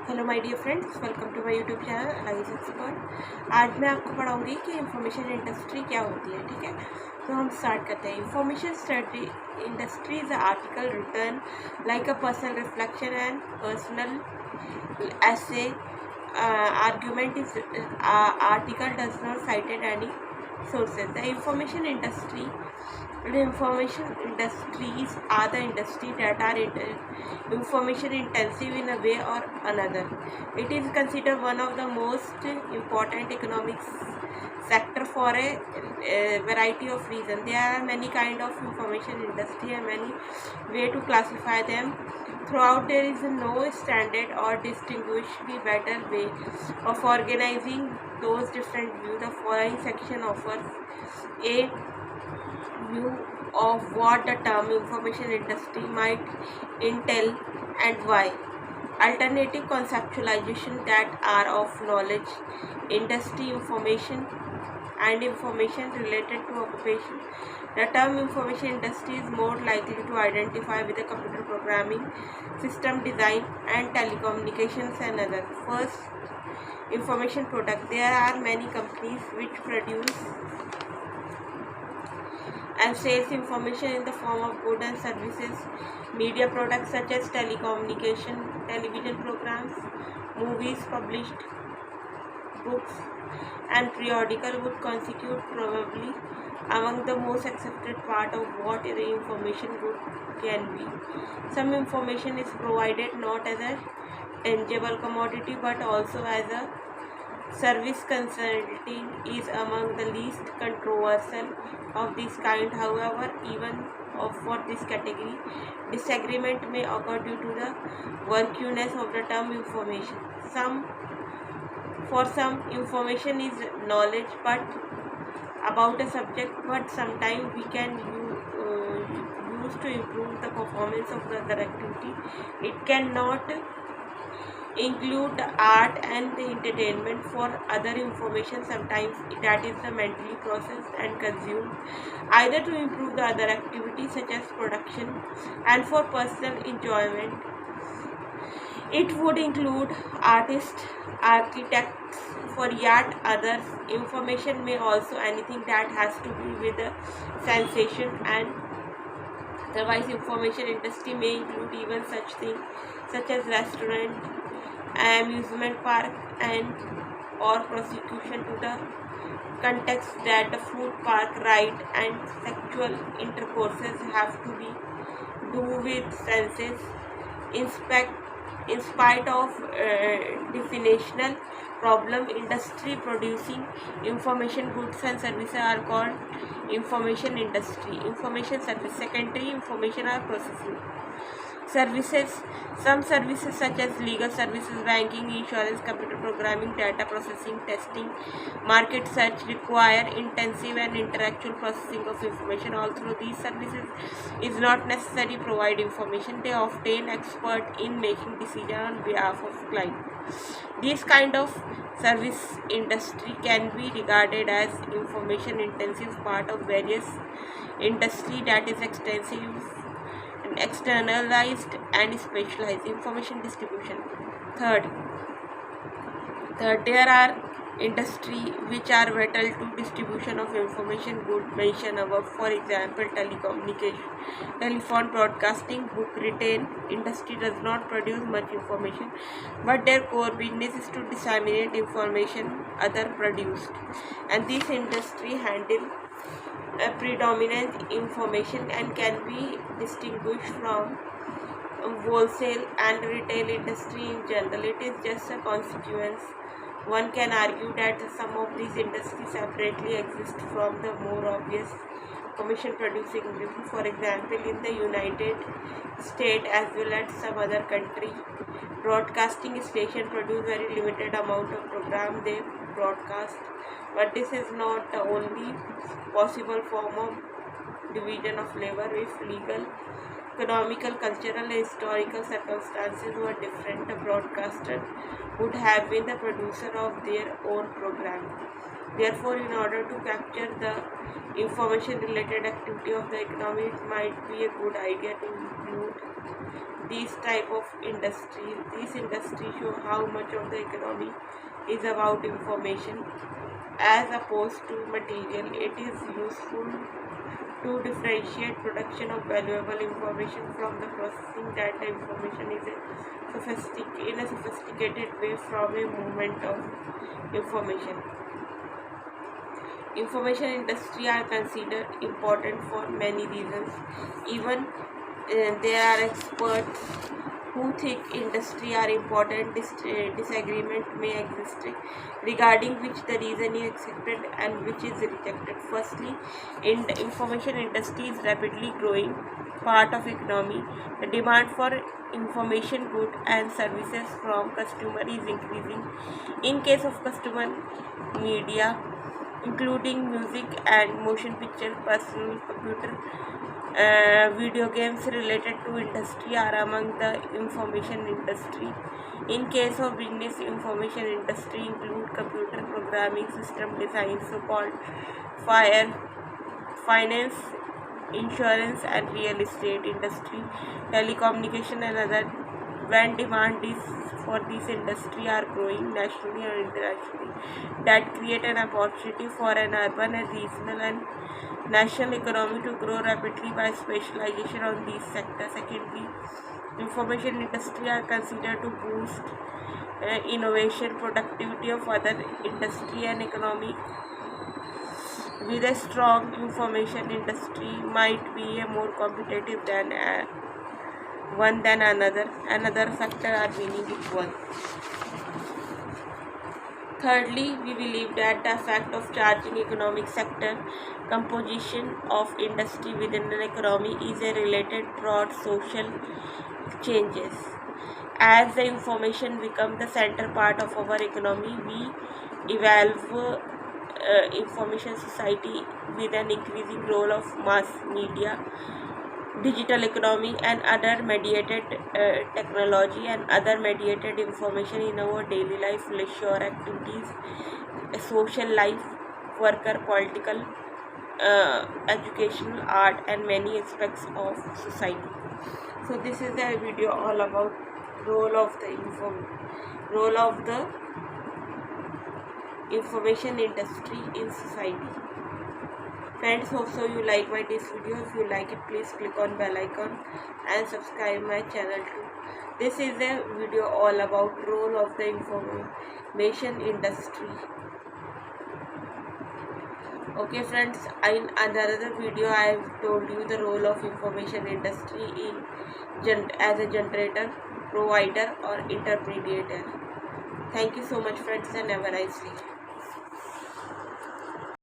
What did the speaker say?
Hello my dear friends, welcome to my YouTube channel Eyes Expert. आज मैं आपको पढ़ाऊंगी कि इंफॉर्मेशन इंडस्ट्री क्या होती है। ठीक है, तो हम स्टार्ट करते हैं। Information study industry is article return like a personal reflection and personal essay. Argument is article does not cited any sources. The information industries are the industry that are information intensive in a way or another. It is considered one of the most important economic sector for a variety of reasons. There are many kind of information industry and many way to classify them. Throughout, there is no standard or distinguishably better way of organizing those different views. The following section offers a view of what the term information industry might entail and why. Alternative conceptualization that are of knowledge, industry information and information related to occupation. The term information industry is more likely to identify with the computer programming, system design and telecommunications and others. First, information product. There are many companies which produce and sales information in the form of goods and services. Media products such as telecommunication, television programs, movies, published books and periodical would constitute probably among the most accepted part of what the information good can be. Some information is provided not as a tangible commodity but also as a service. Consulting is among the least controversial of this kind. However, even for this category, disagreement may occur due to the vagueness of the term information. For some, information is knowledge but about a subject, but sometimes we can use to improve the performance of the other activity. It cannot include art and the entertainment. For other information, sometimes that is the mentally processed and consumed either to improve the other activities such as production and for personal enjoyment. It would include artists, architects. For yet others, information may also anything that has to be with a sensation, and otherwise information industry may include even such things such as restaurant, amusement park and or prosecution to the context that the food park ride and sexual intercourses have to be do with senses. In spite of definitional problem, industry producing information goods and services are called information industry. Information service. Secondary information or processing services. Some services such as legal services, banking, insurance, computer programming, data processing, testing, market search require intensive and intellectual processing of information. Although these services is not necessarily provide information, they often expert in making decisions on behalf of client. This kind of service industry can be regarded as information intensive part of various industry that is extensive, externalized and specialized. Information distribution. Third, there are industry which are vital to distribution of information good mentioned above. For example, telecommunication, telephone, broadcasting, book, retail industry does not produce much information, but their core business is to disseminate information other produced, and this industry handle a predominant information and can be distinguished from wholesale and retail industry in general. It is just a consequence. One can argue that some of these industries separately exist from the more obvious commission producing industry. For example, in the United States as well as some other country, broadcasting station produce very limited amount of program they broadcast, but this is not the only possible form of division of labor. If legal, economical, cultural and historical circumstances were different, the broadcaster would have been the producer of their own program. Therefore, in order to capture the information related activity of the economy, it might be a good idea to include these type of industry. These industries show how much of the economy is about information as opposed to material. It is useful to differentiate production of valuable information from the processing that the information is in a sophisticated way from a movement of information. Information industry are considered important for many reasons. Even there are experts who think industry are important. Disagreement may exist regarding which the reason is accepted and which is rejected. Firstly, in the information industry is rapidly growing part of economy. The demand for information goods and services from customer is increasing. In case of customer, media including music and motion picture, personal computer, video games related to industry are among the information industry. In case of business, information industry include computer programming, system design, so-called finance, insurance and real estate industry, telecommunication and other. When demand is for this industry are growing nationally or internationally, that create an opportunity for an urban and regional and national economy to grow rapidly by specialization on these sectors. Secondly, information industry are considered to boost innovation, productivity of other industry and economy. With a strong information industry might be a more competitive than one than another factor are meaning equal. Thirdly, we believe that the effect of charging economic sector composition of industry within an economy is a related broad social changes. As the information becomes the center part of our economy, we evolve information society with an increasing role of mass media, digital economy and other mediated technology and other mediated information in our daily life, leisure activities, social life, worker, political, educational, art and many aspects of society. So this is the video all about role of the information industry in society. Friends, hope so you like this video. If you like it, please click on bell icon and subscribe my channel too. This is a video all about role of the information industry. Okay friends, in another video I have told you the role of information industry as a generator, provider or intermediator. Thank you so much friends and have a nice day.